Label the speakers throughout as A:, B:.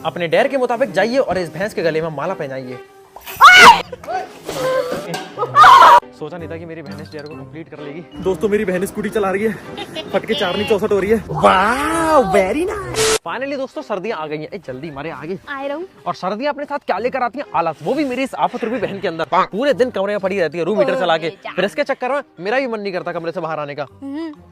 A: अपने डेयर के मुताबिक जाइए और इस भैंस के गले में माला पहनाइए। सोचा नहीं था कि मेरी बहन इस डेयर को कंप्लीट कर लेगी। दोस्तों मेरी बहन स्कूटी चला रही है, फटके 4/64 हो रही है। वाह वेरी नाइस। फाइनली दोस्तों सर्दियां आ गई हैं। जल्दी मारे आगे
B: आए रहूं।
A: और सर्दियां अपने साथ क्या लेकर आती हैं? आलस। वो भी मेरी इस आफत रूपी बहन के अंदर। पूरे दिन कमरे में पड़ी रहती है रूम हीटर चला के। फिर इसके चक्कर में मेरा भी मन नहीं करता कमरे से बाहर आने का।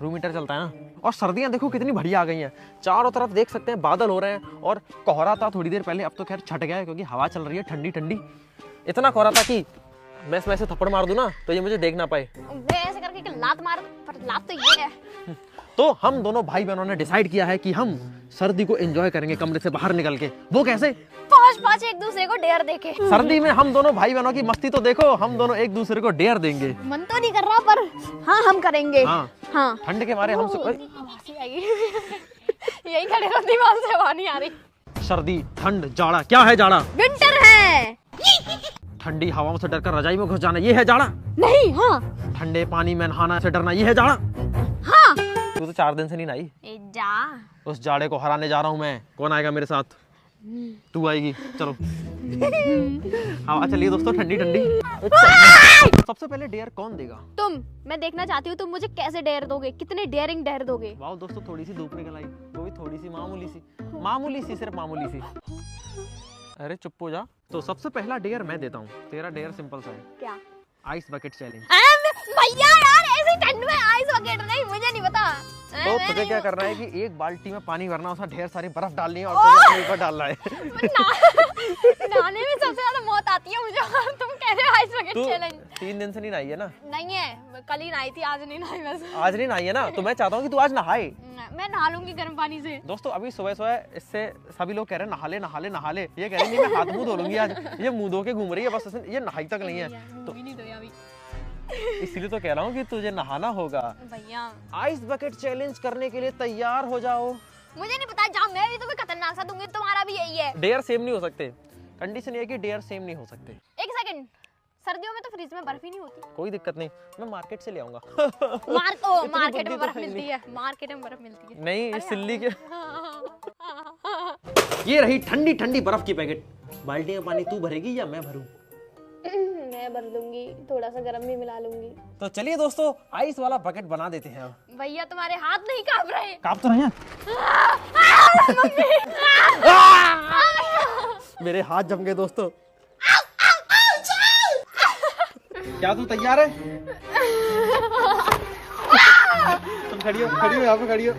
A: रूम हीटर चलता है ना। और सर्दियां देखो कितनी बढ़िया आ गई हैं। चारों तरफ देख सकते हैं बादल हो रहे हैं और कोहरा था थोड़ी देर पहले, अब तो खैर छट गया है क्योंकि हवा चल रही है ठंडी ठंडी। इतना कोहरा था कि मैं इसमें ऐसे थप्पड़ मार दूं ना तो ये मुझे देख ना पाए।
B: ऐसे करके कि लात मार, पर लात तो ये है।
A: तो हम दोनों भाई बहनों ने डिसाइड किया है कि हम सर्दी को एंजॉय करेंगे कमरे से बाहर निकल के। वो कैसे?
B: पाँच एक दूसरे को डेयर देके।
A: सर्दी में हम दोनों भाई बहनों की मस्ती तो देखो। हम दोनों एक दूसरे को डेयर देंगे।
B: मन तो नहीं कर रहा पर हाँ हम करेंगे। हाँ
A: ठंड के मारे हम
B: यही खड़े रहो, दिमाग से हवा नहीं आ रही।
A: सर्दी ठंड जाड़ा, क्या है जाड़ा?
B: विंटर है।
A: ठंडी हवाओं से डरकर रजाई में घुस जाना, ये है जाड़ा?
B: नहीं। हाँ।
A: ठंडे पानी में नहाना से डरना, ये है जाड़ा?
B: हाँ।
A: तू तो 4 दिन से नहीं नहाई।
B: जा।
A: उस जाड़े को हराने जा रहा हूँ मैं। कौन आएगा मेरे साथ? तू आएगी। चलो हवा चलिए दोस्तों ठंडी ठंडी। सबसे पहले डेयर कौन देगा?
B: तुम। मैं देखना चाहती हूँ तुम मुझे कैसे डेयर दोगे, कितने डेयरिंग डेयर दोगे।
A: वाह दोस्तों थोड़ी सी धूप निकल आई, वो भी थोड़ी सी मामूली सी सिर्फ मामूली सी। अरे चुप हो जा। तो सबसे पहला डेयर मैं देता हूँ। तेरा डेयर सिंपल सा है।
B: क्या?
A: Ice bucket challenge.
B: भैया यार ऐसी ठंड में आइस बकेट नहीं, मुझे नहीं पता।
A: तो तुझे क्या करना है कि एक बाल्टी में पानी भरना, उसमें ढेर सारी बर्फ डालनी है और तुझे अपने ऊपर डालना है।
B: नहाने में सबसे ज्यादा मौत आती है मुझे। तुम कह रहे हो आइस बकेट चैलेंज?
A: 3 दिन से नहीं नहाई है ना?
B: नहीं है, कल ही नहाई थी, आज नहीं नहाई बस।
A: आज नहीं नहाई है ना? तो मैं चाहता हूँ कि तू आज नहाए।
B: मैं नहा लूंगी गर्म पानी से।
A: दोस्तों अभी सुबह सुबह इससे सभी लोग कह रहे हैं नहा ले नहा ले नहा ले। ये कह रही नहीं मैं हाथ मुंह धो लूंगी आज। ये मुंह धो के घूम रही है बस, ये नहाई तक नहीं है। तो इसलिए तो कह रहा हूँ कि तुझे नहाना होगा
B: भैया।
A: आइस बकेट चैलेंज करने के लिए तैयार हो जाओ।
B: मुझे नहीं पता, जाओ मैं भी तुम्हें खतरनाक सा दूंगी। तुम्हारा भी यही है।
A: डेयर सेम नहीं हो सकते। कंडीशन ये है कि डेयर सेम नहीं हो सकते।
B: एक सेकंड, सर्दियों में तो फ्रिज में बर्फ ही नहीं होती।
A: कोई दिक्कत नहीं, मैं मार्केट से ले आऊंगा।
B: मार्केट में बर्फ मिलती है। मार्केट में बर्फ मिलती है।
A: नहीं इस सिल्ली के। ये रही ठंडी ठंडी बर्फ की पैकेट। बाल्टी में पानी तू भरेगी या मैं भरूं?
B: मैं भर दूंगी, थोड़ा सा गरम भी मिला लूंगी।
A: तो चलिए दोस्तों आइस वाला बकेट बना देते हैं।
B: भैया तुम्हारे हाथ नहीं कांप रहे?
A: कांप तो रहे हैं। मेरे हाथ जम गए दोस्तों। क्या तू तैयार है? तुम खड़ी हो यहाँ पे खड़ी हो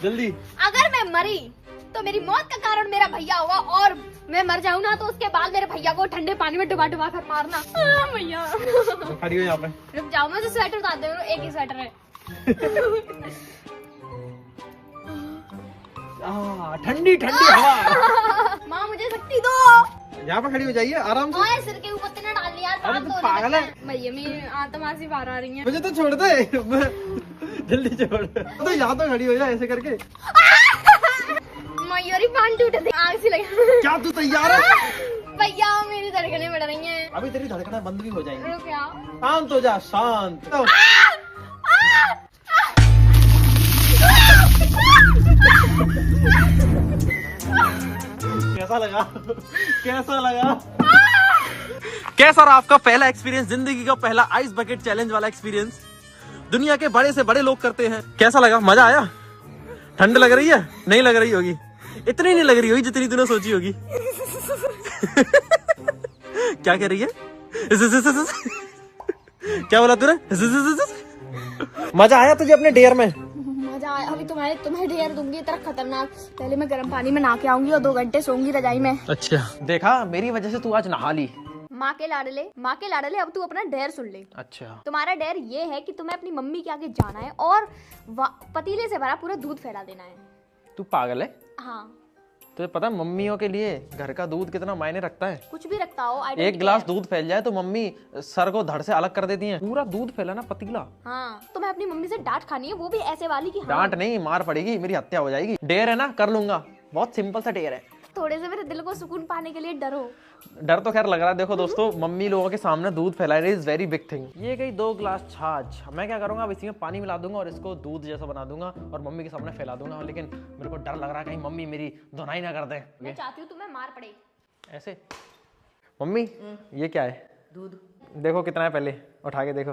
A: जल्दी।
B: अगर मैं मरी तो मेरी मौत का कारण मेरा भैया होगा, और मैं मर जाऊँ ना तो उसके बाद मेरे भैया को ठंडे पानी में डुबा डुबा कर मारना। भैया
A: खड़ी हो यहाँ पे।
B: रुक जाओ, मुझे स्वेटर उतार दो, एक ही स्वेटर है।
A: ठंडी ठंडी हवा।
B: माँ मुझे शक्ति दो।
A: यहाँ पे खड़ी हो जाइए आराम से।
B: सिर के ऊपर तेने डाल लिया।
A: अरे तू पागल है।
B: भैया मेरी आत्मा से बाहर आ रही है।
A: मुझे तो छोड़ दे। जल्दी छोड़। तो यहाँ तो खड़ी हो जा ऐसे करके।
B: मयूरी पान टूट गई, आग सी लगी।
A: क्या तू तैयार है?
B: भैया मेरी धड़कनें बढ़ रही हैं।
A: अभी तेरी धड़कनें बंद भी हो जाएंगी।
B: रुक जाओ।
A: शांत हो जा, शांत। कैसा लगा? कैसा लगा? कैसा रहा आपका पहला एक्सपीरियंस? जिंदगी का पहला आइस बकेट चैलेंज वाला एक्सपीरियंस। दुनिया के बड़े से बड़े लोग करते हैं। कैसा लगा? मजा आया? ठंड लग रही है? नहीं लग रही होगी, इतनी नहीं लग रही होगी जितनी तूने सोची होगी। क्या कह रही है? क्या बोला तूने? मजा आया तुझे अपने डेयर में?
B: मजा आया। अभी तुम्हें डेयर दूंगी इतना खतरनाक। पहले मैं गर्म पानी में नहा के आऊंगी और 2 घंटे सोऊंगी रजाई में।
A: अच्छा देखा, मेरी वजह से तू आज नहा ली।
B: माँ के लाडले अब तू अपना डेयर सुन ले।
A: अच्छा
B: तुम्हारा डेयर ये है कि तुम्हें अपनी मम्मी के आगे जाना है और पतीले से भरा पूरा दूध फैला देना है।
A: तू पागल है?
B: हाँ।
A: तुझे पता है मम्मियों के लिए घर का दूध कितना मायने रखता है?
B: कुछ भी रखता हो।
A: एक गिलास दूध फैल जाए तो मम्मी सर को धड़ से अलग कर देती हैं। पूरा दूध फैलाना पतीला।
B: हाँ, तुम्हें अपनी मम्मी से डांट खानी है, वो भी ऐसे वाली की।
A: डांट नहीं, मार पड़ेगी, मेरी हत्या हो जाएगी। डेयर है ना, कर लूंगा। बहुत सिंपल सा डेयर है।
B: थोड़े से मेरे दिल को सुकून पाने के लिए डरो।
A: डर तो खैर लग रहा है। देखो दोस्तों, मम्मी लोगों के सामने दूध फैलाना इज वेरी बिग थिंग। ये गई 2 ग्लास छाछ। मैं क्या करूंगा, अब इसी में पानी मिला दूंगा और इसको दूध जैसा बना दूंगा और मम्मी के सामने फैला दूंगा। लेकिन मेरे को डर लग रहा है कहीं मम्मी मेरी धुनाई ना कर दे।
B: मैं चाहती हूँ तुम्हें मार पड़े।
A: ऐसे मम्मी, ये क्या है?
C: दूध।
A: देखो कितना है, पहले उठा के देखो।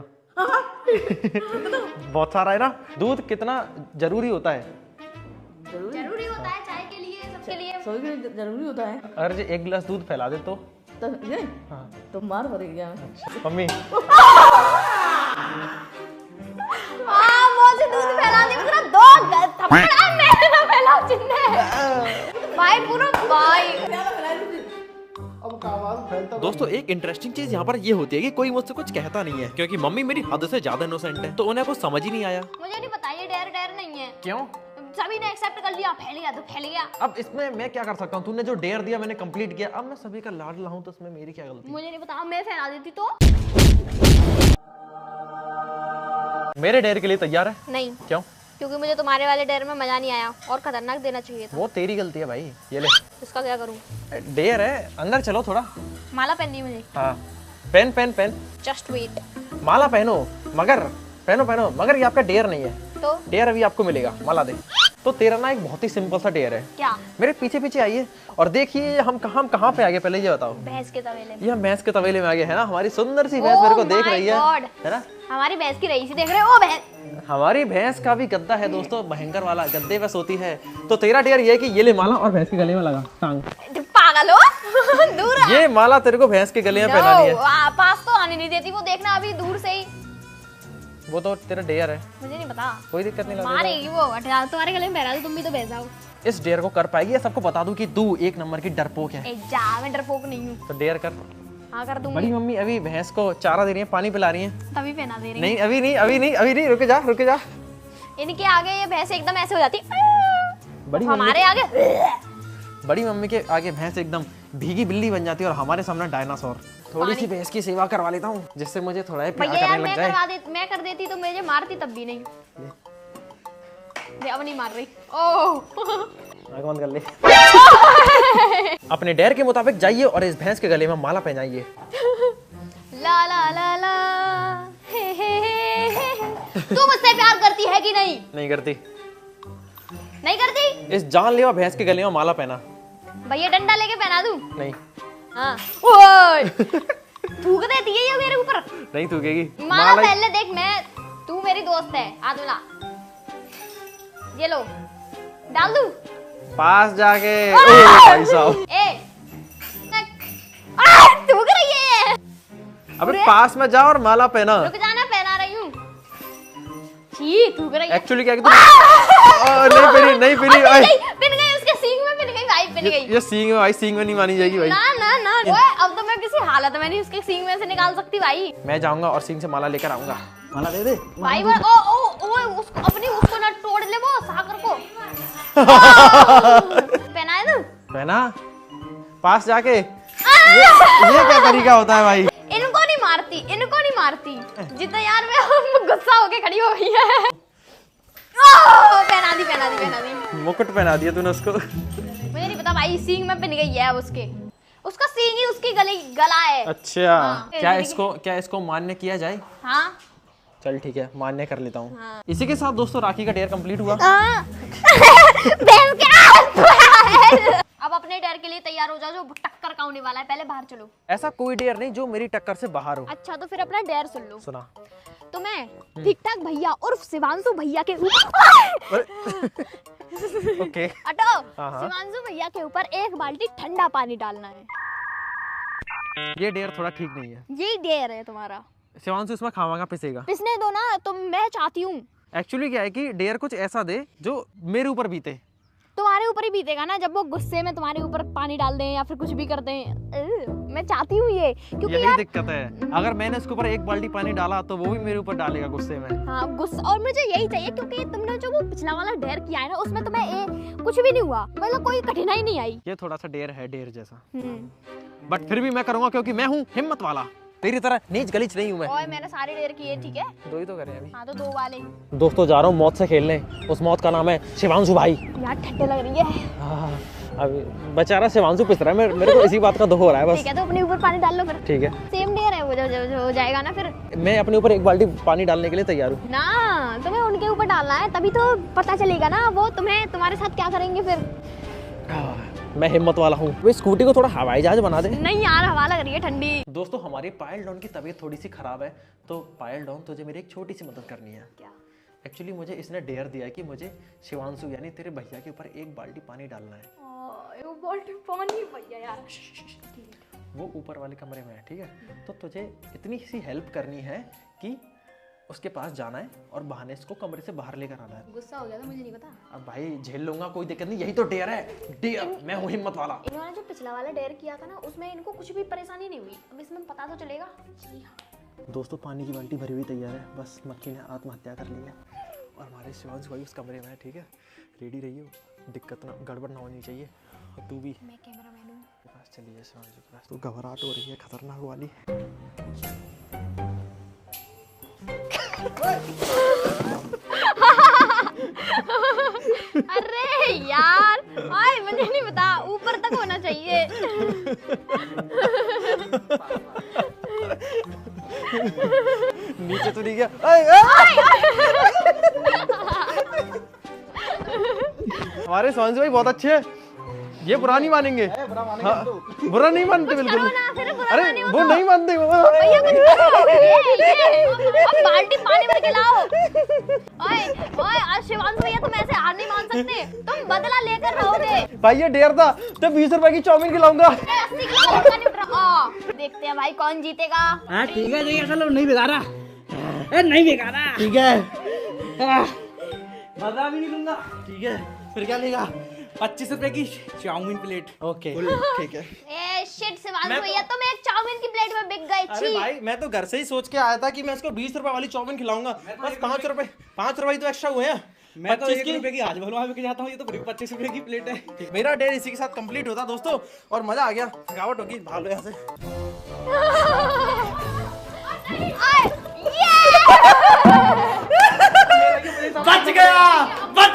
A: बहुत सारा है ना। दूध कितना जरूरी होता है?
B: जरूरी होता है चाय के लिए, सबके लिए।
C: सभी के लिए जरूरी होता है।
A: अगर जो 1 गिलास दूध फैला दे तो
C: ये
A: हाँ।
C: तो मार पड़ेगा।
A: मम्मी
B: मुझे दूध फैला दे, पूरा 2 थप्पड़ मेरे ना फैलाओ जिन्ने। भाई पूरा भाई।
A: दोस्तों, एक इंटरेस्टिंग चीज यहाँ पर ये होती है कि कोई मुझसे कुछ कहता नहीं है, क्योंकि मम्मी मेरी हद से ज्यादा इनोसेंट है, तो उन्हें कुछ समझ ही नहीं आया।
B: मुझे नहीं पता, ये डेयर नहीं है।
A: क्यों?
B: सभी ने एक्सेप्ट कर लिया, फैल गया तो फैल गया।
A: अब इसमें मैं क्या कर सकता हूँ? तूने जो डेयर दिया मैंने कंप्लीट किया, अब मैं सभी का लाडला हूँ, तो इसमें मेरी क्या गलती?
B: मुझे नहीं पता, मैं फैला देती तो।
A: मेरे डेयर के लिए तैयार है?
B: नहीं,
A: क्यों?
B: क्योंकि मुझे तुम्हारे वाले डेयर में मजा नहीं आया और खतरनाक देना चाहिए था।
A: वो तेरी गलती है भाई। ये ले,
B: इसका क्या करूं?
A: डेयर है, अंदर चलो थोड़ा।
B: माला पहननी मुझे।
A: हाँ, pen pen pen.
B: Just wait.
A: माला पहनो, मगर पहनो, मगर ये आपका डेयर नहीं है।
B: तो
A: डेयर अभी आपको मिलेगा, माला दे। तो तेरा ना एक बहुत ही सिंपल सा डेयर है।
B: क्या?
A: मेरे पीछे पीछे आइए और देखिए हम कहाँ पे आ गए, पहले ये बताओ।
B: भैंस के तवेले में।
A: ये हम भैंस के तवेले में आ गए है ना। हमारी सुंदर सी भैंस मेरे को देख रही है ना।
B: हमारी भैंस की रही सी देख रहे हो? भैंस,
A: हमारी भैंस का भी गद्दा है दोस्तों, भयंकर वाला गद्दे पे सोती है। तो तेरा डेयर ये है कि ये ले माला और भैंस के गले में लगा टांग।
B: पागल हो। दूर आ।
A: ये माला तेरे को भैंस के गले में पहनानी है।
B: पास तो आने नहीं देती वो, देखना अभी दूर से ही।
A: वो तो तेरा डेयर है,
B: मुझे नहीं पता।
A: कोई दिक्कत नहीं।
B: मारेगी वो, हटा तुम्हारे गले में पहना दो, तुम भी तो भैंस आओ।
A: इस डेयर को कर पाएगी? या सबको बता दूं कि तू 1 नंबर की डरपोक है?
B: जा, मैं डरपोक नहीं हूँ।
A: तो डेयर कर।
B: हाँ कर दूंगी।
A: बड़ी मम्मी अभी भैंस को चारा दे रही है, पानी पिला रही है।
B: तभी पहना दे रही।
A: नहीं अभी नहीं, रुक जा।
B: इनके आगे ये भैंस एकदम ऐसे हो जाती।
A: बड़ी
B: हमारे आगे
A: बड़ी मम्मी के आगे भैंस एकदम भीगी बिल्ली बन जाती है और हमारे सामने डायनासोर। थोड़ी सी भैंस की सेवा करवा लेता हूँ, जिससे मुझे थोड़ा ही प्यार
B: भैया
A: करने
B: यार,
A: लग
B: मैं
A: जाए।
B: मैं कर देती तो मुझे मारती तब भी नहीं। अब नहीं मार रही। ओह
A: आँख बंद कर ले। अपने डेयर के मुताबिक जाइए और इस भैंस के गले में माला पहनाइए।
B: ला ला ला ला हे। तू मुझसे प्यार करती है कि नहीं?
A: नहीं करती।
B: नहीं करती?
A: इस जानलेवा भैंस के गले में माला पहना।
B: भैया डंडा लेके पहना दूं?
A: नहीं।
B: हाँ। ओए थूक देती है ये मेरे ऊपर।
A: नहीं थूकेगी।
B: माला पहन ले, देख मैं, तू मेरी दोस्त है। हाथ मिला, ये लो, डाल दूं?
A: पास जाके। भाई साहब,
B: थूक रही है।
A: अबे पास में जा और माला पहना।
B: रुक जाना, पहना रही हूँ। छी, थूक रही है।
A: एक्चुअली क्या नहीं पिनी।
B: पिन गई उसके सींग में, पिन गई भाई, पिन गई।
A: ये सींग में भाई, सींग में नहीं मानी जाएगी भाई।
B: ना ओए, अब तो मैं किसी हालत में नहीं उसके सींग में से निकाल सकती भाई।
A: मैं जाऊंगा और सींग से माला लेकर आऊंगा। माला दे दे
B: भाई। वो उसको अपनी उसको ना तोड़ ले वो सागर को। पहनाए तू?
A: पहना पास जाके। ये क्या तरीका होता है भाई?
B: इनको नहीं मारती। जितना यार मैं गुस्सा होके खड़ी हो गई है। पहना दी।
A: मुकुट पहना दिया तूने उसको।
B: मुझे नहीं पता भाई, सींग में पिन गई है उसका सींग ही उसकी गला है।
A: अच्छा।
B: हाँ।
A: क्या इसको मान्य किया जाए?
B: हाँ
A: चल ठीक है, मान्य कर लेता हूँ। हाँ। इसी के साथ दोस्तों राखी का डेयर कंप्लीट हुआ। अब अपने डेयर के लिए तैयार हो जाओ, जो टक्कर का होने वाला है। पहले बाहर चलो। ऐसा कोई डेयर नहीं जो मेरी टक्कर से बाहर हो।
B: अच्छा तो फिर अपना डेयर सुन लो।
A: सुना।
B: तो मैं ठीक ठाक भैया उर्फ शिवांशु भैया के
A: ओके।
B: हटो।
A: हाँ।
B: शिवांशु भैया के ऊपर 1 बाल्टी ठंडा पानी डालना है।
A: ये डेयर थोड़ा ठीक नहीं है।
B: ये डेयर है तुम्हारा।
A: शिवांशु इसमें खावागा पिसेगा।
B: पिसने दो ना, तो मैं चाहती हूँ।
A: एक्चुअली क्या है कि डेयर कुछ ऐसा दे जो मेरे ऊपर बीते।
B: तुम्हारे ऊपर ही बीतेगा ना, जब वो गुस्से में तुम्हारे ऊपर पानी डाल दें या फिर कुछ भी कर दें। मैं चाहती हूँ ये, क्योंकि
A: यही
B: यार
A: दिक्कत है। अगर मैंने इसके ऊपर 1 बाल्टी पानी डाला तो वो भी मेरे ऊपर डालेगा गुस्से में।
B: हाँ गुस्सा, और मुझे यही चाहिए क्योंकि तुमने जो वो पिछला वाला डेयर किया है ना, उसमें तुम्हें कुछ भी नहीं हुआ, मतलब कोई कठिनाई नहीं आई।
A: ये थोड़ा सा डेयर है, डेयर जैसा। बट फिर भी मैं करूंगा क्योंकि मैं हूँ हिम्मत वाला। तेरी तरह नीच गलीच नहीं हूँ मैं।
B: और मैंने सारे डेयर किए, ठीक है?
A: 2 ही तो करे अभी।
B: हाँ तो 2 वाले।
A: दोस्तों जा रहा हूँ मौत से खेलने। उस मौत का नाम है शिवांशु भाई।
B: यार ठंडे लग रही है।
A: अब बेचारा शिवांशु पिस रहा है, मेरे को इसी बात का दुख हो रहा है बस।
B: ठीक है, तो अपने ऊपर पानी डाल लो फिर।
A: ठीक है,
B: सेम डेयर है वो, जो हो जाएगा ना फिर।
A: मैं अपने ऊपर एक बाल्टी पानी डालने के लिए तैयार हूँ
B: ना, तुम्हें उनके ऊपर डालना है, तभी तो पता चलेगा ना वो तुम्हारे साथ क्या करेंगे फिर।
A: मैं हिम्मत वाला हूँ। वे स्कूटी को थोड़ा हवाई जहाज बना दे।
B: नहीं यार, हवा लग रही है ठंडी।
A: दोस्तों हमारी पायल डाउन की तबीयत थोड़ी सी खराब है, तो पायल डाउन तुझे मेरी एक छोटी सी मदद करनी है।
B: क्या?
A: एक्चुअली मुझे इसने डेयर दिया है कि मुझे शिवांशु यानी तेरे भैया के ऊपर एक बाल्टी पानी डालना है।
B: वो बाल्टी पानी भैया यार,
A: वो ऊपर वाले कमरे में है, ठीक है? तो तुझे इतनी सी हेल्प करनी है कि उसके पास जाना है और बहाने इसको कमरे से बाहर लेकर आना है।
B: गुस्सा हो गया था, मुझे नहीं पता।
A: अब भाई झेल लूंगा, कोई दिक्कत नहीं, यही तो डेयर है। डेयर, मैं हूँ हिम्मत वाला।
B: इन्होंने जो पिछला वाला डेयर किया था ना, उसमें इनको कुछ भी परेशानी नहीं हुई। अब इसमें पता तो चलेगा।
A: दोस्तों पानी की बाल्टी भरी हुई तैयार है, बस मक्खी ने आत्महत्या कर ली है और हमारे शिवांशु भाई उस कमरे में है, ठीक है? रेडी रहिए, दिक्कत ना, गड़बड़ ना होनी चाहिए। और तू भी
B: मैं कैमरामैन हूँ।
A: के पास चलिए शिवांशु के पास। तो घबराहट हो रही है खतरनाक वाली।
B: अरे यार, आए मुझे नहीं पता, ऊपर तक होना चाहिए।
A: नीचे तो नहीं गया। हमारे शिवांशु भाई बहुत अच्छे हैं, ये बुरा नहीं मानेंगे। हाँ, बुरा नहीं मानते बिल्कुल। अरे वो नहीं मानते।
B: भैया कुछ करो। अब बाल्टी पानी भर के लाओ। ओए ओए, आज शिवांशु भैया तुम ऐसे हार नहीं मान सकते, तुम बदला लेकर रहोगे।
A: भाई ये डेयर था, तो 20 रुपए की चाउमीन खिलाऊंगा।
B: 80 किलो का नहीं उठ रहा। देखते हैं भाई कौन जीतेगा।
D: ठीक है चलो, नहीं बिगाड़ा, नहीं बिगाड़ा,
A: ठीक है,
D: मजा भी नहीं लूंगा।
A: ठीक है, फिर क्या लेगा?
D: 25 रुपए की चाउमीन प्लेट।
A: ओके, ठीक है।
B: ए शिट शिवांशु भैया, तुम एक चाउमीन की प्लेट में बिक गए।
A: अरे भाई मैं तो घर से ही सोच के आया था कि मैं इसको 20 रुपए वाली चाउमीन खिलाऊंगा, बस 5 रुपए तो एक्स्ट्रा हुए हैं।
D: मैं तो
A: 25
D: 1 रुपए की आज भलवा बिक जाता हूँ, ये तो 25 रुपए की प्लेट है।
A: मेरा डेयर इसी के साथ कंप्लीट होता दोस्तों, और मजा आ गया। थकावट होगी, भागो यहाँ से। बच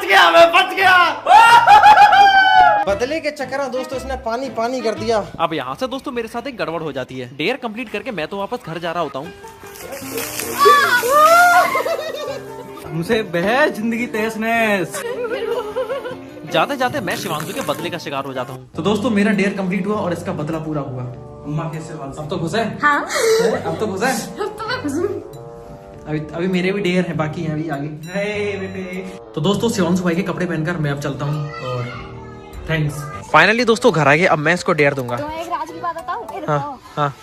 A: गया, मैं बच गया। बदले के चक्कर में दोस्तों इसने पानी पानी कर दिया। अब यहाँ से दोस्तों मेरे साथ एक गड़बड़ हो जाती है। डेयर कंप्लीट करके मैं तो वापस घर जा रहा होता हूँ।
D: मुझसे बह जिंदगी तहस नहस।
A: जाते जाते मैं शिवांशु के बदले का शिकार हो जाता हूँ। तो दोस्तों मेरा डेयर कंप्लीट हुआ और इसका बदला पूरा हुआ।
D: अम्मा कैसे हाल? अब तो खुश है?
B: हाँ,
D: अब तो खुश है?
B: अब तो मैं खुश हूँ।
A: अभी मेरे भी डेयर है, बाकी हैं अभी आगे।
D: बेटे।
A: तो दोस्तों शिवांशु भाई के कपड़े पहनकर मैं अब चलता हूँ और थैंक्स। फाइनली दोस्तों घर आ गए, अब मैं इसको डेयर दूंगा।
B: तो एक राज की बात बताऊं?
A: हाँ हाँ,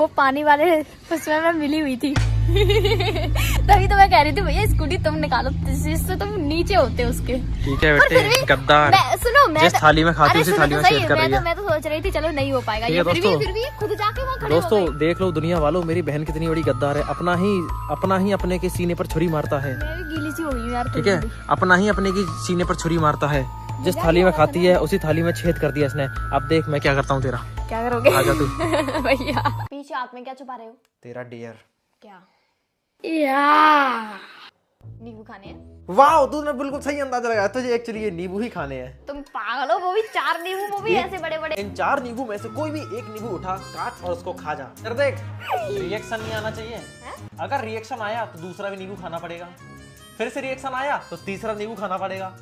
B: वो पानी वाले उसमें मैं मिली हुई थी। तभी तो मैं कह रही थी भैया स्कूटी तुम निकालो, इससे तुम नीचे होते उसके।
A: ठीक है
B: और फिर
A: बेटे,
B: भी
A: गद्दार।
B: सुनो, मैं
A: जिस थाली में खाती
B: अरे
A: उसी
B: सुनो
A: थाली
B: तो
A: में
B: सही,
A: छेद कर रही है।
B: मैं तो सोच रही थी चलो नहीं हो पाएगा
A: ठीक
B: ये,
A: है
B: फिर भी खुद जाके वहाँ खड़े हो
A: दोस्तों
B: गए।
A: देख लो दुनिया वालों, मेरी बहन कितनी बड़ी गद्दार है। अपना ही अपने के सीने पर छुरी मारता है।
B: मैं भी गीली सी हो गई हूँ यार।
A: ठीक है, अपना ही अपने की सीने पर छुरी मारता है। जिस थाली में खाती है उसी थाली में छेद कर दिया इसने। अब देख मैं क्या करता हूँ तेरा।
B: क्या करोगे?
A: आजा तू।
B: भैया पीछे हाथ में क्या छुपा रहे हो?
A: तेरा डेयर।
B: क्या? या नींबू खाने हैं?
A: वाह, तूने बिल्कुल सही अंदाजा लगाया। तुझे एक्चुअली ये नींबू ही खाने हैं।
B: तुम पागल हो, वो भी 4 नींबू, वो भी ऐसे बड़े बड़े।
A: इन 4 नींबू में से कोई भी एक नींबू उठा, काट और उसको खा जा। कर देख, रिएक्शन नहीं आना चाहिए। अगर रिएक्शन आया तो दूसरा भी नींबू खाना पड़ेगा, फिर से रिएक्शन आया तो तीसरा नींबू खाना पड़ेगा,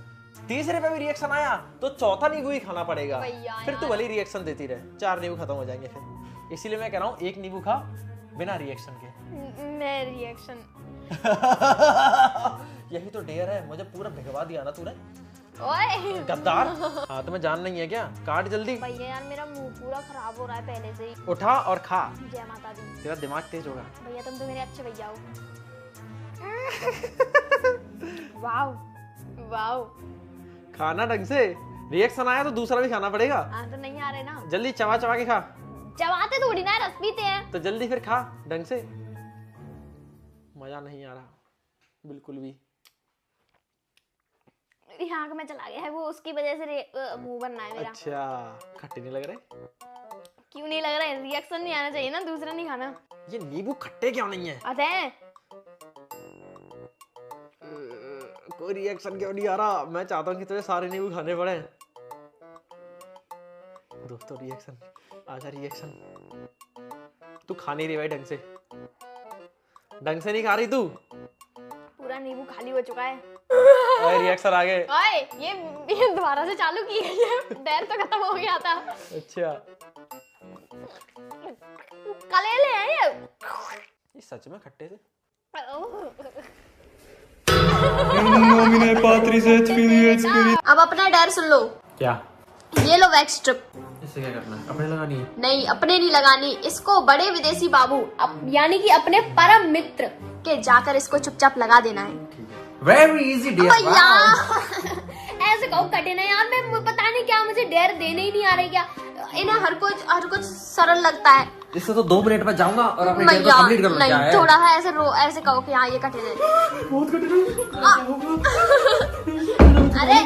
A: तीसरे पे भी रिएक्शन आया तो चौथा नींबू ही खाना पड़ेगा। फिर तू भले रिएक्शन देती रहे, 4 नींबू खत्म हो जाएंगे फिर। इसीलिए मैं कह रहा हूँ एक नींबू खा बिना रिएक्शन के।
B: मैं रिएक्शन
A: यही तो डेयर है, मुझे पूरा भिगवा दिया ना तूने।
B: ओए
A: गद्दार। हाँ तुम्हें जान नहीं है क्या? काट जल्दी।
B: भैया यार मेरा मुंह पूरा खराब हो रहा है पहले से ही।
A: उठा और खा,
B: जय माता दी।
A: तेरा दिमाग तेज होगा।
B: भैया तुम तो मेरे अच्छे भैया हो। Wow wow.
A: खाना ढंग से, रिएक्शन आया तो दूसरा भी खाना पड़ेगा।
B: हाँ तो नहीं आ रहे ना,
A: जल्दी चबा चबा के खा।
B: चबाते थोड़ी ना, रस पीते हैं।
A: तो जल्दी फिर खा ढंग से। मजा नहीं आ रहा बिल्कुल भी।
B: मेरी आंख में चला गया है वो, उसकी वजह से मुंह बनना है मेरा।
A: अच्छा, खट्टे नहीं लग रहे?
B: क्यों नहीं लग रहा है? रिएक्शन नहीं आना चाहिए ना, दूसरा नहीं खाना।
A: ये नींबू खट्टे क्यों नहीं है?
B: अरे
A: कोई रिएक्शन क्यों नहीं आ रहा? मैं चाहता हूँ कि तुझे सारे नींबू खाने पड़े। दोस्तों रिएक्शन, आजा रिएक्शन। तू खा नहीं रही भाई ढंग से नहीं खा रही तू।
B: पूरा नींबू खाली हो चुका है।
A: ओए रिएक्शन आ गए।
B: ओए ये दोबारा से चालू की है, ये डर तो खत्म हो गया था।
A: अच्छा
B: कलेले हैं ये।
A: ये सच में खट्टे थे।
B: अब अपना डर सुन लो।
A: क्या?
B: ये लो वैक्स स्ट्रिप।
A: इससे क्या करना है? अपने लगानी है?
B: नहीं, अपने नहीं लगानी। इसको बड़े विदेशी बाबू यानी कि अपने परम मित्र के जाकर इसको चुपचाप लगा देना है।
A: Very easy dear.
B: ऐसे कहो कठिन है यार, मैं पता नहीं क्या मुझे डेयर देने ही नहीं आ रही क्या। इन्हें हर कुछ सरल लगता है।
A: इससे तो 2 मिनट में जाऊंगा और अपने डेयर को कंप्लीट कर लूंगा।
B: नहीं, थोड़ा है ऐसे कहो कि हाँ ये कठिन है।
A: बहुत कठिन है।
B: अरे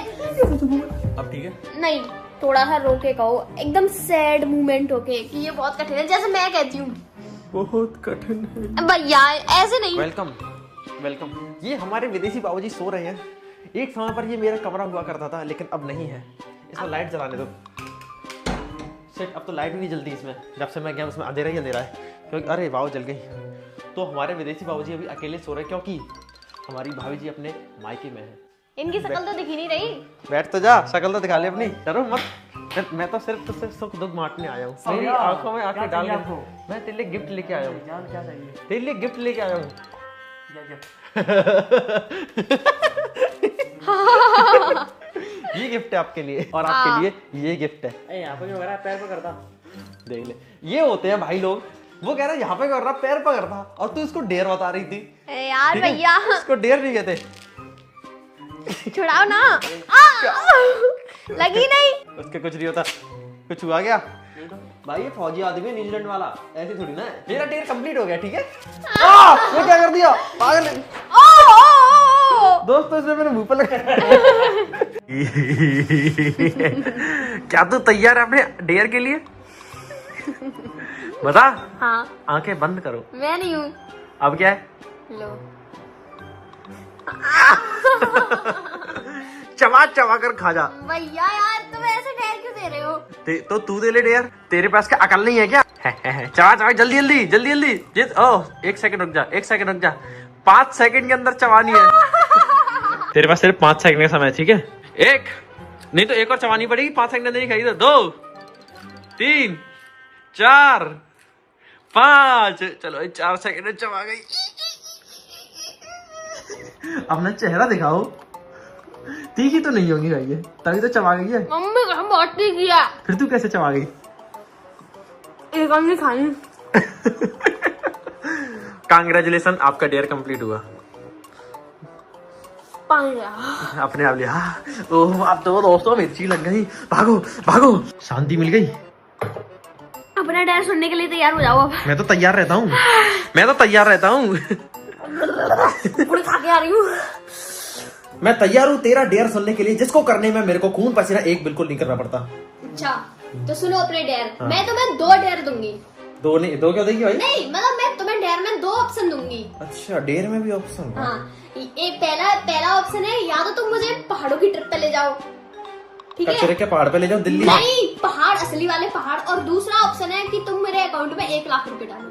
A: अब ठीक है?
B: नहीं, थोड़ा सा रोके कहो, एकदम सैड मूवमेंट होके कि ये बहुत कठिन है, जैसे मैं कहती हूँ
A: बहुत कठिन है
B: भैया, ऐसे नहीं।
A: Welcome welcome. ये हमारे विदेशी बाबूजी सो रहे हैं। एक समय पर ये मेरा कमरा हुआ करता था, लेकिन अब नहीं है। इसमें लाइट जलाने दो। शिट, अब तो लाइट भी नहीं जलती इसमें। जब से मैं गया उसमें अंधेरा ही अंधेरा है, क्योंकि अरे वाव जल गई। तो हमारे विदेशी बाबूजी अभी अकेले सो रहे हैं, क्योंकि हमारी भाभी जी अपने मायके में है।
B: इनकी शक्ल तो दिख ही नहीं रही।
A: बैठ तो जा, शक्ल तो दिखा ले अपनी। डरो मत, मैं तो सिर्फ सुख दुख बांटने आया हूँ। मेरी आंखों में आंखें डाल के मैं तेरे लिए गिफ्ट लेके आया हूँ।
D: क्या चाहिए?
A: तेरे लिए गिफ्ट लेके आया हूँ। ये गिफ्ट है आपके लिए, और आपके लिए ये गिफ्ट है।
D: यहाँ पे क्यों कर रहा है? पैर पे करता।
A: देख ले, ये होते हैं भाई लोग। वो कह रहा है यहाँ पे कर रहा, पैर पे करता, और तू इसको डेयर बता रही थी।
B: यार भैया,
A: इसको डेयर नहीं कहते।
B: छुड़ाओ ना। लगी नहीं।
A: उसके कुछ नहीं होता। कुछ हुआ क्या भाई? ये फौजी आदमी है न्यूजीलैंड वाला, ऐसे थोड़ी ना है। मेरा डेयर कंप्लीट हो गया, ठीक है? वो क्या कर दिया पागल है। दोस्तों इसमें मेरे मुंह पर लगा। क्या तू तैयार है अपने डेयर के लिए? बता।
B: हाँ,
A: आंखें बंद करो।
B: मैं नहीं हूँ।
A: अब क्या है?
B: लो।
A: चबा चबा कर खा जा।
B: भैया यार, तुम ऐसे डर क्यों दे रहे हो?
A: तो तू दे ले डेयर। तेरे पास क्या अकल नहीं है क्या? चबा चबा जल्दी जल्दी जल्दी जल्दी। ओह 1 सेकंड रुक जा, 1 सेकंड रुक जा। 5 सेकंड के अंदर चबानी है। तेरे पास सिर्फ 5 सेकंड का समय, ठीक है? 1 नहीं तो 1 और चबानी पड़ेगी। 5 सेकंड नहीं खाई तो 2 3 4 5। चलो 4 सेकंड में चबा गई। अपना चेहरा दिखाओ। तीखी तो नहीं होगी भाई ये, तभी तो चबा गई है।
B: मम्मी को हम बहुत तीखी है।
A: फिर तू कैसे चबा गई?
B: एक हमने खाई।
A: कांग्रेचुलेशन, आपका डेयर कंप्लीट हुआ।
B: पानी
A: अपने आप लिया। ओह, अब तो दोस्तों मिर्ची लग गई। भागो भागो, शांति मिल गई।
B: अपना डर सुनने के लिए तैयार हो जाओ अब।
A: मैं तो तैयार रहता हूँ। मैं तो तैयार रहता हूँ।
B: पूरी खा के आ रही हूँ।
A: मैं तैयार हूँ तेरा डेयर सुनने के लिए, जिसको करने में मेरे को खून पसीना एक बिल्कुल नहीं करना पड़ता।
B: अच्छा, तो सुनो अपने डेयर।
A: हाँ।
B: मैं तुम्हें 2 डेयर दूंगी।
A: 2 नहीं, 2 क्या देगी भाई?
B: नहीं, मतलब मैं तुम्हें डेयर में 2 ऑप्शन दूंगी।
A: अच्छा, डेयर में भी ऑप्शन?
B: हाँ, एक पहला ऑप्शन है, या तो तुम मुझे पहाड़ों की ट्रिप पे ले जाओ, ठीक है?
A: कचरे के पहाड़ पे ले जाओ, दिल्ली?
B: नहीं, पहाड़, असली वाले पहाड़। और दूसरा ऑप्शन है कि तुम मेरे अकाउंट में 1 लाख रुपए डालो।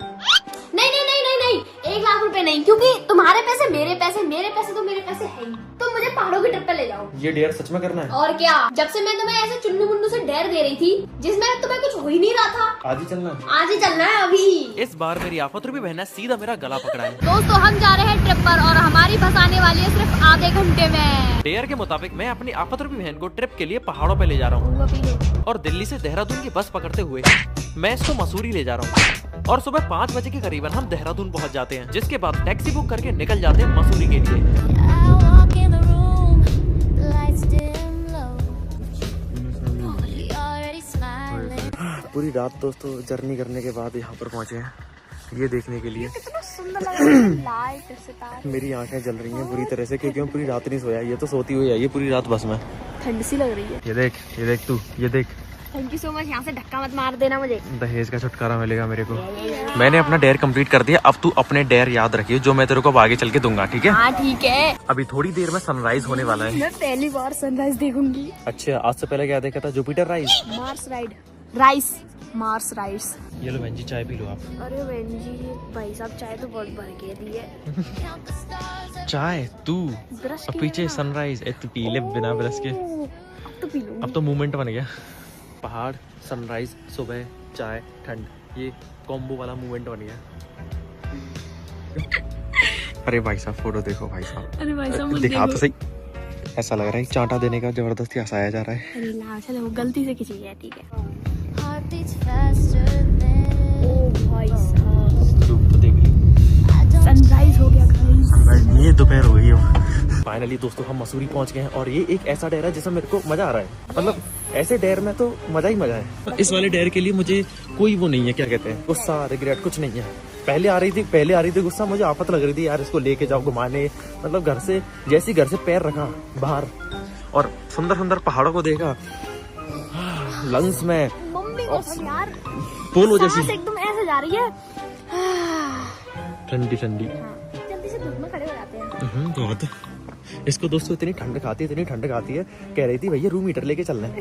B: नहीं नहीं नहीं नहीं नहीं, 1 लाख रुपए नहीं, क्योंकि तुम्हारे पैसे मेरे पैसे, मेरे पैसे तो मेरे पैसे है ही। तुम मुझे पहाड़ों की ट्रिप पे ले जाओ।
A: ये डेयर सच में करना है?
B: और क्या, जब से मैं तुम्हें ऐसे चुन्नू मुन्नू से डेयर दे रही थी, जिसमें तुम्हें कुछ हो ही नहीं रहा था।
A: आज ही चलना है?
B: आज ही चलना है अभी।
A: इस बार मेरी आफत रूपी बहन ने सीधा मेरा गला पकड़ा है।
B: दोस्तों, हम जा रहे हैं ट्रिप पर, और हमारी बस आने वाली है सिर्फ आधे घंटे में।
A: डेयर के मुताबिक मैं अपनी आफत रूपी बहन को ट्रिप के लिए पहाड़ों पे ले जा रहा हूँ, और दिल्ली से देहरादून की बस पकड़ते हुए मैं इसको मसूरी ले जा रहा हूँ, और सुबह 5 बजे के करीबन हम देहरादून पहुँच जाते हैं, जिसके बाद टैक्सी बुक करके निकल जाते हैं मसूरी के लिए। पूरी रात दोस्तों जर्नी करने के बाद यहाँ पर पहुँचे हैं, ये देखने के लिए।
B: कितना सुंदर लग रहा है, लाइट सितारे।
A: मेरी आंखें जल रही हैं बुरी तरह से, क्योंकि मैं पूरी रात नहीं सोया। ये तो सोती हुई है ये पूरी रात बस में।
B: ठंड सी लग रही है।
A: ये देख तू, ये देख।
B: Thank you so much. यहाँ से धक्का मत मार देना मुझे।
A: दहेज का छुटकारा मिलेगा मेरे को। मैंने अपना डेयर कंप्लीट कर दिया। अब तू अपने डेयर याद रखिए, जो मैं तेरे को आगे चल के दूंगा, ठीक है?
B: हाँ ठीक है।
A: अभी थोड़ी देर में सनराइज होने वाला है।
B: मैं पहली बार सनराइज देखूंगी।
A: अच्छा, आज से पहले क्या देखा था? Jupiter rise,
B: Mars ride. Rice, Mars rice.
A: ये लो बहन जी, चाय पी लो आप।
B: अरे बहन जी, भाई साहब चाय तो बहुत भर के दी है।
A: चाय तू
B: ब्रश
A: और पीछे सनराइज, तू पी ले बिना ब्रश के।
B: अब तो पी लो।
A: अब तो मूवमेंट बन गया। पहाड़, सनराइज, सुबह, चाय, ठंड, ये कॉम्बो वाला मूवमेंट बन गया। अरे भाई साहब फोटो देखो भाई साहब।
B: अरे भाई साहब
A: दिखा तो सही। ऐसा लग रहा है चांटा देने का जबरदस्ती हंसाया जा रहा है।
B: अरे ना चलो, वो गलती से खिंची है, ठीक है। ओ भाई साहब,
A: धूप तो देख ली।
B: सनराइज हो गया गाइस।
A: ये दोपहर हो गई है। फाइनली दोस्तों हम मसूरी पहुंच गए हैं और ये एक ऐसा डेरा है जिसमें मेरे को मजा आ रहा है। मतलब ऐसे डेर में तो मजा ही मजा है। इस वाले डेर के लिए मुझे कोई वो नहीं है, क्या कहते हैं, गुस्सा रिग्रेट कुछ नहीं है। पहले आ रही थी गुस्सा, मुझे आफत लग रही थी यार, इसको लेके जाओ घुमाने। मतलब घर से जैसे घर से पैर रखा बाहर और सुंदर सुंदर पहाड़ों को देखा, लंग्स में
B: मम्मी को यार
A: पोलो जैसी
B: सांस एकदम ऐसे जा रही है।
A: ठंडी ठंडी।
B: जल्दी से धूप में खड़े हो जाते हैं।
A: बहुत। इसको दोस्तों इतनी ठंड खाती है, कह रही थी भैया रूम हीटर लेके चलना है।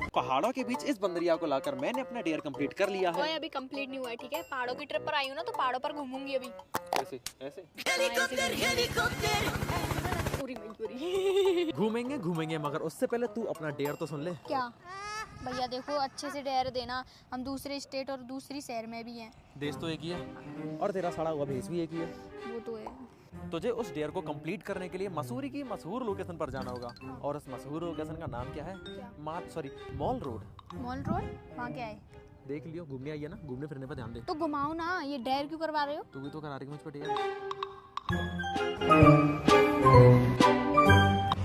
A: पहाड़ों के बीच इस बंदरिया को लाकर मैंने अपना डेयर कंप्लीट कर लिया है।
B: ओए अभी कंप्लीट नहीं हुआ है, ठीक है। पहाड़ों की ट्रिप पर आई हूँ ना, तो पहाड़ों पर घूमूंगी अभी।
A: ऐसे
B: पूरी
A: घूमेंगे मगर उससे पहले तू अपना डेयर तो सुन ले।
B: क्या भैया देखो, अच्छे से डेयर देना। हम दूसरे स्टेट और दूसरी शहर में भी हैं।
A: देश तो एक ही है और तेरा सड़ा हुआ भेस भी एक ही है।
B: वो तो है।
A: तुझे उस डेयर को कंप्लीट करने के लिए मसूरी की मशहूर लोकेशन पर जाना होगा और उस मशहूर लोकेशन का नाम क्या है? Mall road.
B: मॉल रोड वहाँ क्या है?
A: देख लियो, घूमने आई है ना, घूमने फिरने पर ध्यान दे।
B: तो घुमाओ ना, ये डेयर क्यों करवा रहे हो?
A: तू भी तो करा रही है मुझ पर डेयर।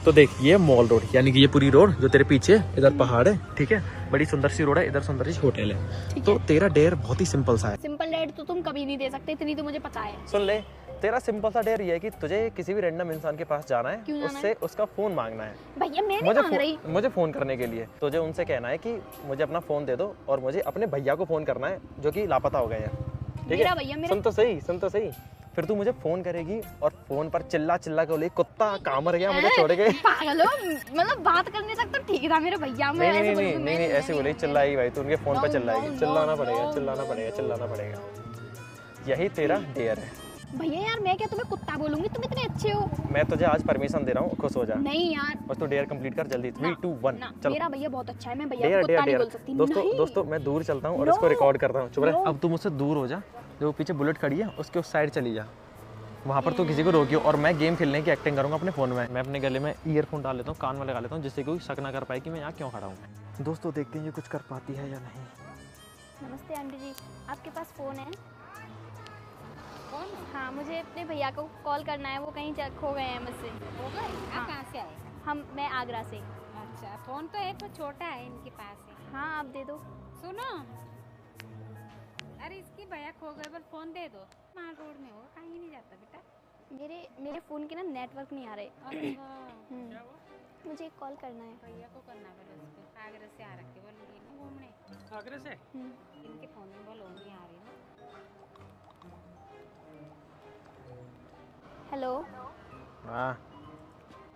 A: तो देख ये मॉल रोड, यानी कि ये पूरी रोड जो तेरे पीछे, इधर पहाड़ है, ठीक है, बड़ी सुंदर सी रोड है, इधर सुंदर सी होटल है। तो तेरा डेयर बहुत ही सिंपल सा है।
B: सिंपल डेयर तो तुम कभी नहीं दे सकते, इतनी तो मुझे पता है।
A: सुन ले, तेरा सिंपल सा डेयर ये है कि तुझे किसी भी रैंडम इंसान के पास जाना है, उससे उसका फोन मांगना है।
B: भैया मैं नहीं मांग रही।
A: मुझे फोन करने के लिए तुझे उनसे कहना है कि मुझे अपना फोन दे दो और मुझे अपने भैया को फोन करना है जो कि लापता हो गए हैं, ठीक है। सुन तो सही। फिर तू मुझे फोन करेगी और फोन पर चिल्ला के बोले कुत्ता कहाँ मर गया, मुझे छोड़ के।
B: पागल हो, मतलब बात करने तक तो ठीक था मेरे भैया।
A: नहीं ऐसे बोले, चिल्लाई भाई, तू उनके फोन पर चिल्लाएगी। चिल्लाना पड़ेगा। यही तेरा डेयर है।
B: भैया यार मैं क्या तुम्हें कुत्ता बोलूंगी, तुम इतने अच्छे हो।
A: मैं तुझे आज परमिशन दे रहा हूँ, खुश हो जा।
B: नहीं यार,
A: बस तू डेयर कंप्लीट कर जल्दी। 3, 2, 1 चल।
B: मेरा भैया बहुत अच्छा है, मैं भैया को कुत्ता नहीं बोल सकती।
A: दोस्तों मैं दूर चलता हूँ और इसको रिकॉर्ड करता हूँ। चुप रह। अब तू मुझसे दूर हो जा, जो पीछे बुलेट खड़ी है उसके उस साइड चली जा, वहाँ पर तो किसी को रोकियो और मैं गेम खेलने की एक्टिंग करूँगा अपने फ़ोन में। मैं अपने गले में ईयरफोन डाल लेता हूँ, कान में लगा लेता हूँ, जिससे कोई शक ना कर पाए कि मैं यहाँ क्यों खड़ा हूँ। दोस्तों देखते हैं ये कुछ कर पाती है या नहीं।
B: नमस्ते आंटी जी, आपके पास फ़ोन है? हाँ, मुझे अपने भैया को कॉल करना है, वो कहीं खो गए हैं मुझसे।
E: हो गए? आप कहाँ से आए?
B: मैं आगरा से।
E: अच्छा, फोन तो है पर छोटा है इनके पास है।
B: हाँ आप दे दो।
E: सुनो, अरे इसकी भैया खो गए, पर फोन दे दो। वहाँ रोड में हो, कहीं नहीं जाता बेटा।
B: मेरे फ़ोन के ना नेटवर्क नहीं आ रहे।
E: अच्छा,
B: मुझे एक कॉल करना है।
E: भैया को करना पड़ेगा उसको। आगरा से आ रखे बोल घूमने।
A: आगरा से?
E: इनके फोन में बोलो नहीं आ रही ना।
B: हेलो।
A: हाँ।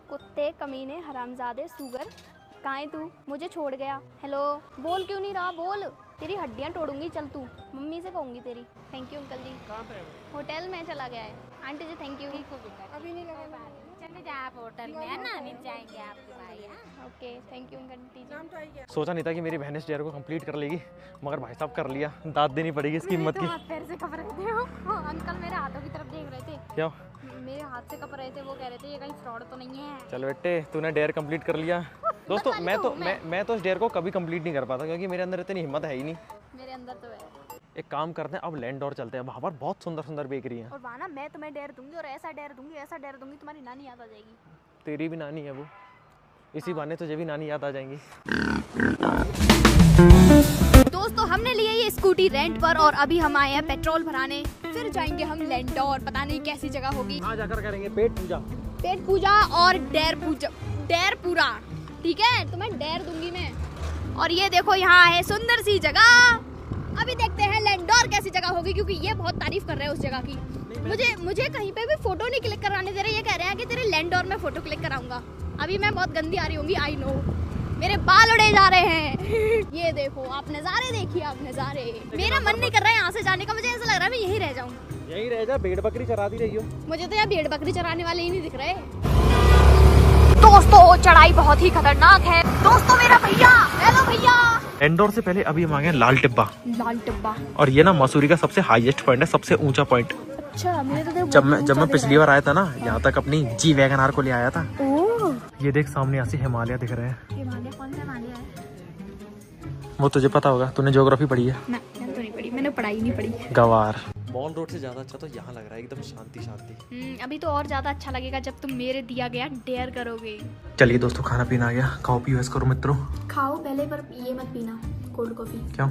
B: कुत्ते, कमीने, हरामजादे, सुगर, कहाँ है तू? मुझे छोड़ गया। हेलो, बोल क्यों नहीं रहा? बोल, तेरी हड्डियाँ तोड़ूंगी। चल तू, मम्मी से कहूँगी तेरी। Thank you uncle ji.
A: कहाँ पे?
B: होटल में चला गया है। Aunty ji thank you.
E: ठीक हो बेटा, अभी नहीं लगे। चले जा आप होटल में, है ना, नहीं जाएंगे आपके भाई।
B: ओके थैंक यू आंटी जी।
A: सोचा नहीं था कि मेरी बहन इस डेयर को कंप्लीट कर लेगी, मगर भाई साहब कर लिया। दाद देनी पड़ेगी इसकी हिम्मत की।
B: हाथ पैर से कप रहे थे वो अंकल मेरे हाथों की तरफ देख रहे थे।
A: क्या?
B: मेरे हाथ से कप रहे थे, वो कह रहे थे ये कहीं फ्रॉड तो नहीं है।
A: चल बेटे, तूने डेयर कंप्लीट कर लिया। दोस्तों मैं तो इस डेयर को कभी कंप्लीट नहीं कर पाता क्योंकि मेरे अंदर इतनी हिम्मत है ही नहीं।
B: मेरे अंदर तो है।
A: एक काम करते हैं, अब लैंडोर चलते हैं, वहाँ पर बहुत सुंदर सुंदर बेकरी है।
B: और वहाँ ना मैं तुम्हें डेयर दूंगी और ऐसा डेयर दूंगी तुम्हारी नानी याद आ जाएगी।
A: तेरी भी नानी है वो, इसी बहाने तुझे भी नानी याद आ जाएंगी।
B: दोस्तों हमने लिए ये स्कूटी रेंट पर और अभी हम आए हैं पेट्रोल भराने, फिर जाएंगे हम लैंडोर, पता नहीं कैसी जगह होगी।
A: हाँ जाकर करेंगे पेट पूजा
B: और डेर पूरा, ठीक है, तुम्हें डेर दूंगी मैं। और ये देखो यहाँ है सुंदर सी जगह। अभी देखते हैं लैंडोर कैसी जगह होगी, क्योंकि ये बहुत तारीफ कर रहे हैं उस जगह की। मुझे कहीं पे भी फोटो नहीं क्लिक कराने दे रहे, ये कह रहे हैं कि तेरे लैंडोर में फोटो क्लिक कराऊंगा। अभी मैं बहुत गंदी आ रही होंगी, आई नो। मेरे बाल उड़े जा रहे हैं। ये देखो, आप नजारे देखिए, आप नजारे। मेरा मन नहीं कर रहा है यहाँ से जाने का, मुझे ऐसा लग रहा है मैं यहीं रह जाऊँ।
A: यही रह जा, भेड़ बकरी चराती रही हो।
B: मुझे तो यहाँ भेड़ बकरी चराने वाले ही नहीं दिख रहे। दोस्तों चढ़ाई बहुत ही खतरनाक है। दोस्तों मेरा भैया, हेलो भैया।
A: इंदौर से पहले अभी हम आ गए लाल टिब्बा,
B: लाल टिब्बा।
A: और ये ना मसूरी का सबसे हाईएस्ट पॉइंट है, सबसे ऊंचा पॉइंट।
B: अच्छा, मेरे तो
A: जब मैं पिछली बार आया था ना, यहाँ तक अपनी जी वैगन आर को ले आया था।
B: ओह,
A: ये देख सामने ऐसे हिमालय दिख रहे हैं।
B: हिमालय कौन सा हिमालय है?
A: वो तुझे पता होगा, तूने ज्योग्राफी पढ़ी है।
B: ना, मैंने तो नहीं पढ़ी, मैंने पढ़ाई नहीं पढ़ी।
A: गवार। मॉल रोड से ज्यादा अच्छा तो यहाँ लग रहा है, एकदम शांति शांति।
B: अभी तो और ज्यादा अच्छा लगेगा जब तुम मेरे दिया गया डेयर करोगे।
A: चलिए दोस्तों, खाना पीना आ गया, खाओ पियो ऐस करो मित्रों।
B: खाओ पहले, पर ये मत पीना कोल्ड कॉफी।
A: क्यों?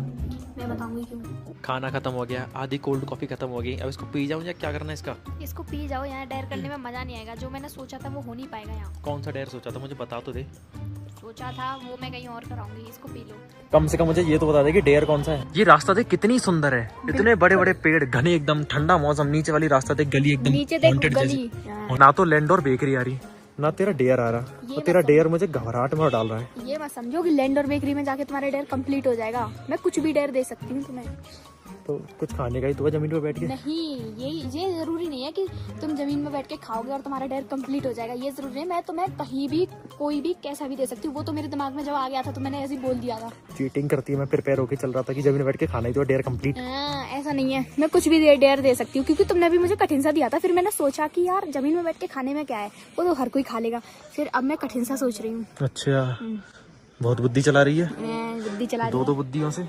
B: मैं बताऊंगी क्यों।
A: खाना खत्म हो गया, आधी कोल्ड कॉफी खत्म हो गई, अब इसको पी जाऊं या क्या करना है इसका?
B: इसको पी जाओ, यहाँ डेयर करने में मजा नहीं आएगा। जो मैंने सोचा था वो हो नहीं पाएगा यहाँ।
A: कौन सा डेयर सोचा था, मुझे बता तो दे।
B: सोचा था वो मैं कहीं और कराऊंगी, इसको पी लो।
A: कम से कम मुझे ये तो बता दे कि डेयर कौन सा है। ये रास्ता देख कितनी सुंदर है, इतने बड़े बड़े पेड़, घने एकदम, ठंडा मौसम, नीचे वाली रास्ता देख, गली एकदम
B: नीचे देखो
A: haunted
B: गली।
A: जैसी। ना तो लैंड और बेकरी आ रही, ना तेरा डेयर आ रहा। तो तेरा डेयर मुझे घबराहट में डाल रहा है।
B: ये मत समझो कि लैंड और बेकरी में जाके तुम्हारा डेयर कंप्लीट हो जाएगा। मैं कुछ भी डेयर दे सकती हूँ तुम्हें।
A: तो कुछ खाने का ही तो जमीन पे बैठ के।
B: नहीं, ये जरूरी नहीं है कि तुम जमीन में बैठ के खाओगे और तुम्हारा डेयर कंप्लीट हो जाएगा। ये जरूरी है मैं तुम्हें कहीं भी कोई भी कैसा भी दे सकती हूँ। वो तो मेरे दिमाग में जब आ गया था तो मैंने ऐसे ही बोल दिया था।
A: चीटिंग करती है, मैं प्रिपेयर होके चल रहा था कि जमीन में बैठ के खाना ही तो डेयर कंप्लीट।
B: ऐसा नहीं है, मैं कुछ भी डेयर दे सकती हूँ क्योंकि तुमने भी मुझे कठिन सा दिया था। फिर मैंने सोचा कि यार जमीन में बैठ के खाने में क्या है, वो तो हर कोई खा लेगा। फिर अब मैं कठिन सा सोच रही हूँ।
A: अच्छा, बहुत बुद्धि चला रही है।
B: मैं बुद्धि चला
A: दो बुद्धियों से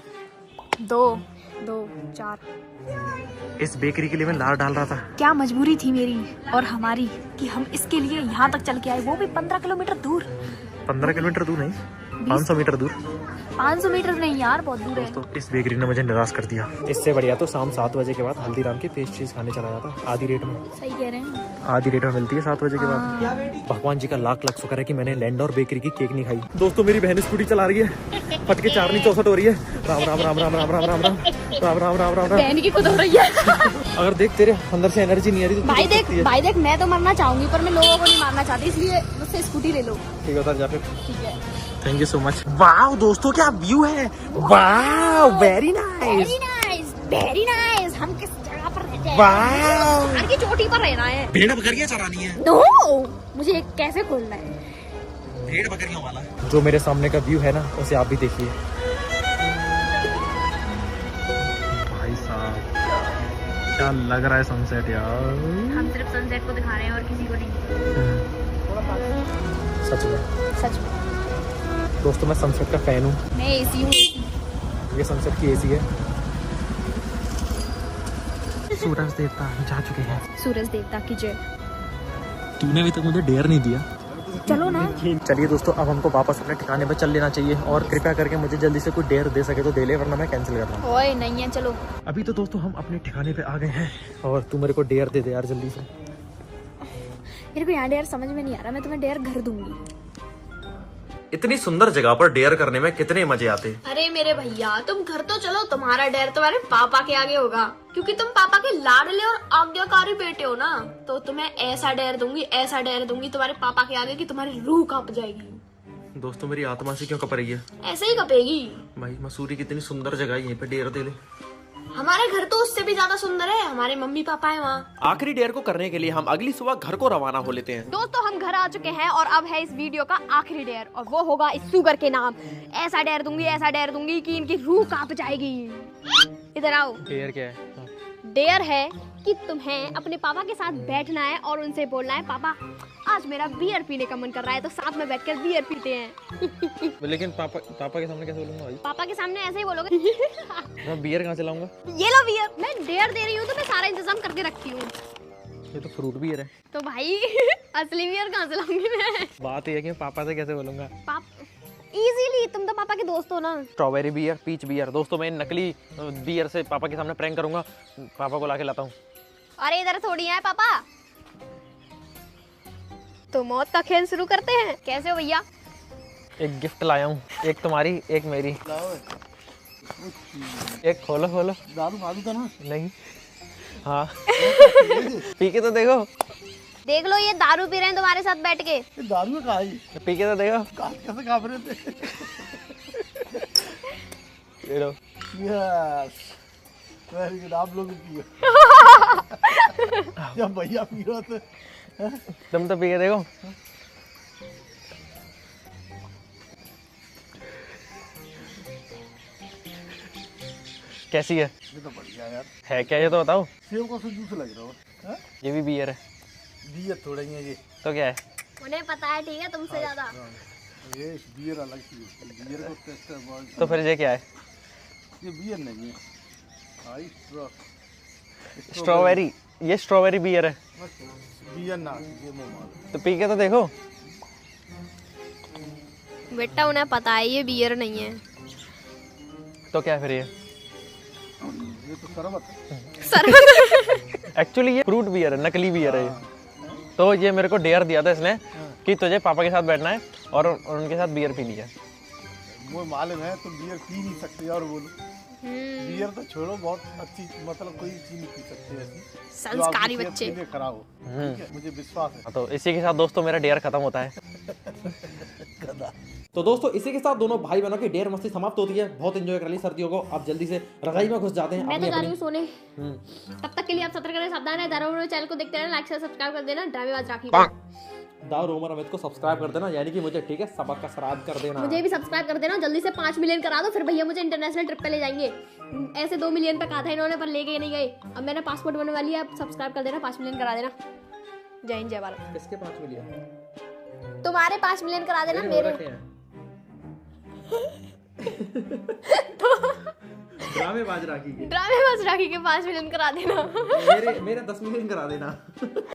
B: दो 4।
A: इस बेकरी के लिए मैं लार डाल रहा था।
B: क्या मजबूरी थी मेरी और हमारी कि हम इसके लिए यहाँ तक चल के आए, वो भी 15 किलोमीटर दूर।
A: 15 किलोमीटर दूर नहीं, 500 मीटर दूर।
B: 500 मीटर नहीं यार, बहुत दूर है।
A: तो इस बेकरी ने मुझे निराश कर दिया। इससे बढ़िया तो शाम 7 बजे के बाद हल्दीराम की पेस्ट्रीज खाने चला जाता, आधी रेट में।
B: सही कह रहे हैं।
A: आधी रेट में मिलती है 7 बजे के बाद। भगवान जी का लाख लाख शुक्र है कि मैंने लैंड और बेकरी की केक नहीं खाई। दोस्तों मेरी बहन स्कूटी चला रही है, फटके 4 64 हो रही है। राम राम राम राम राम राम राम राम राम राम राम राम।
B: बहन की खुद हो रही है।
A: अगर देख तेरे अंदर से एनर्जी नहीं आ रही तो
B: भाई देख मैं तो मरना चाहूंगी पर मैं लोगों को नहीं मारना चाहती, इसलिए मुझसे स्कूटी ले लो।
A: ठीक है, उतर जा फिर।
B: ठीक है,
A: थैंक यू सो मच। वाह दोस्तों क्या व्यू है, वाह वेरी नाइस,
B: वेरी नाइस। हम किस जगह पर रहते हैं?
A: वाह,
B: पहाड़ की चोटी पर रहना है।
A: भेड़ बकरियां चरानी है।
B: नो, मुझे कैसे खोलना है?
A: भेड़ बकरियों वाला। जो मेरे सामने का व्यू है ना, उसे आप भी देखिए। भाई साहब क्या लग रहा है सनसेट यार।
B: हम सिर्फ सनसेट को दिखा रहे हैं और किसी को नहीं।
A: सच में
B: सच में
A: दोस्तों मैं सनसेट का फैन हूँ।
B: मैं एसी हूँ।
A: ये सनसेट की एसी है। सूरज देवता जा चुके हैं।
B: सूरज देवता की जय।
A: तूने अभी तक मुझे डेयर नहीं दिया।
B: चलो ना।
A: चलिए दोस्तों, अब हमको वापस अपने ठिकाने पर चल लेना चाहिए, और कृपया करके मुझे जल्दी से कोई डेयर दे सके तो दे ले, वरना मैं कैंसिल कर रहा हूँ।
B: ओए नहीं है, चलो।
A: अभी तो दोस्तों हम अपने ठिकाने पे आ गए हैं, और तू मेरे को डेयर दे दे यार जल्दी से।
B: मेरे को यहाँ डेयर समझ में नहीं आ रहा, मैं तुम्हें डेयर घर दूंगी।
A: इतनी सुंदर जगह पर डेयर करने में कितने मजे आते।
B: अरे मेरे भैया, तुम घर तो चलो, तुम्हारा डेयर तुम्हारे पापा के आगे होगा, क्योंकि तुम पापा के लाडले और आज्ञाकारी बेटे हो ना। तो तुम्हें ऐसा डेयर दूंगी, ऐसा डेयर दूंगी तुम्हारे पापा के आगे कि तुम्हारी रूह कांप जाएगी।
A: दोस्तों मेरी आत्मा से क्यों कप रही है?
B: ऐसे ही कपेगी।
A: भाई मसूरी कितनी सुंदर जगह है, यहीं पे डेयर दे ले।
B: हमारे घर तो उससे भी ज्यादा सुंदर है, हमारे मम्मी पापा है वहाँ।
A: आखिरी डेयर को करने के लिए हम अगली सुबह घर को रवाना हो लेते हैं।
B: दोस्तों हम घर आ चुके हैं और अब है इस वीडियो का आखिरी डेयर, और वो होगा इस सुगर के नाम। ऐसा डेयर दूंगी, ऐसा डेयर दूंगी कि इनकी रूह कांप जाएगी। इधर आओ।
A: डेयर क्या है?
B: डेयर है कि तुम्हें अपने पापा के साथ बैठना है और उनसे बोलना है, पापा आज मेरा बियर पीने का मन कर रहा है, तो साथ में बैठकर बियर पीते हैं।
A: लेकिन पापा के सामने कैसे बोलूंगा भाई?
B: पापा के सामने ऐसे ही बोलोगे।
A: मैं बियर कहाँ से लाऊंगा?
B: ये लो बियर। मैं डेयर दे रही हूँ तो मैं सारा इंतजाम करके रखती हूँ।
A: ये तो फ्रूट बियर है।
B: तो भाई असली बियर कहाँ से लाऊंगी मैं?
A: बात ये है कि पापा से कैसे बोलूंगा?
B: इजीली, तुम तो पापा के दोस्त हो ना।
A: Strawberry beer, peach beer. दोस्तों मैं नकली बियर से पापा के सामने प्रैंक करूंगा, पापा को लाके लाता हूँ।
B: अरे इधर थोड़ी है पापा। तो मौत का खेल शुरू करते हैं। कैसे हो भैया?
A: एक गिफ्ट लाया हूँ, एक तुम्हारी एक मेरी। एक खोलो खोलो।
D: दारू मारू था ना?
A: नहीं। हाँ पी के तो देखो।
B: देख लो ये दारू पी रहे हैं तुम्हारे साथ बैठ के।
D: ये दारू में कहा ही
A: पी के तो देखो।
D: कैसे काँप रहे थे।
A: ये लो।
D: यस वेरी गुड, आप लोग भी पियो। जब भैया पी रहे थे।
A: तुम तो पी के देखो। कैसी है?
D: ये तो बढ़िया यार,
A: है क्या ये तो बताओ।
D: सेब का जूस लग रहा है।
A: ये भी बियर है
D: बियर थोड़ा ही है ये।
A: तो क्या है?
B: उन्हें पता है ठीक है तुमसे ज्यादा।
D: ये बियर अलग चीज है, बियर को टेस्ट है बहुत।
A: तो फिर ये क्या है?
D: ये बियर नहीं है, हाई
A: स्ट्रॉबेरी। ये स्ट्रॉबेरी बियर है।
D: बियर ना, ये मोमाल।
A: तो पी के तो देखो।
B: बेटा उन्हें पता है ये बियर नहीं है।
A: तो क्या फिर ये
D: तो शरबत है।
A: एक्चुअली ये फ्रूट बियर है, नकली बियर है ये। तो ये मेरे को डेयर दिया था इसने कि तुझे पापा के साथ बैठना है और उनके साथ बियर पीनी है।
D: वो मालूम है तुम बियर पी नहीं सकते और बोलो बियर तो छोड़ो, बहुत अच्छी मतलब कोई चीज नहीं पी सकते ऐसी
B: संस्कारी
D: जो आपकी
B: बच्चे।
D: सेहत के लिए खराब हो। ठीक है, मुझे विश्वास है।
A: तो इसी के साथ दोस्तों मेरा डेयर खत्म होता है। तो दोस्तों इसी के साथ दोनों भाई बहनों की डेयर मस्ती समाप्त होती है। बहुत एंजॉय कर ली सर्दियों को। अब जल्दी से रजाई में घुस जाते हैं।
B: मैं तो जा रही हूँ सोने।
A: हम्म।
B: तब तक के लिए आप सतर्क रहें, सावधान रहें। दारू चैनल को देखते रहना, लाइक से सब्सक्राइब कर देना। ड्रामेबाज राखी
A: दाऊ रोमर अमित को सब्सक्राइब कर देना, यानी कि मुझे, ठीक है, सबक का श्राद्ध कर देना।
B: मुझे भी सब्सक्राइब कर देना। जल्दी से 5 मिलियन करा दो, फिर भैया मुझे इंटरनेशनल ट्रिप पे ले जाएंगे। ऐसे 2 मिलियन पे कहा था इन्होंने, पर लेके नहीं गए। अब मैंने पासपोर्ट बनवा लिया, अब सब्सक्राइब कर देना, 5 मिलियन करा देना। जय हिंद जय भारत।
A: किसके 5 मिलियन?
B: तुम्हारे 5 मिलियन करा देना, मेरे
A: ड्रामेबाज राखी के
B: ड्रामेबाज राखी के 5 मिलियन करा देना।
A: मेरे 10 मिलियन करा देना।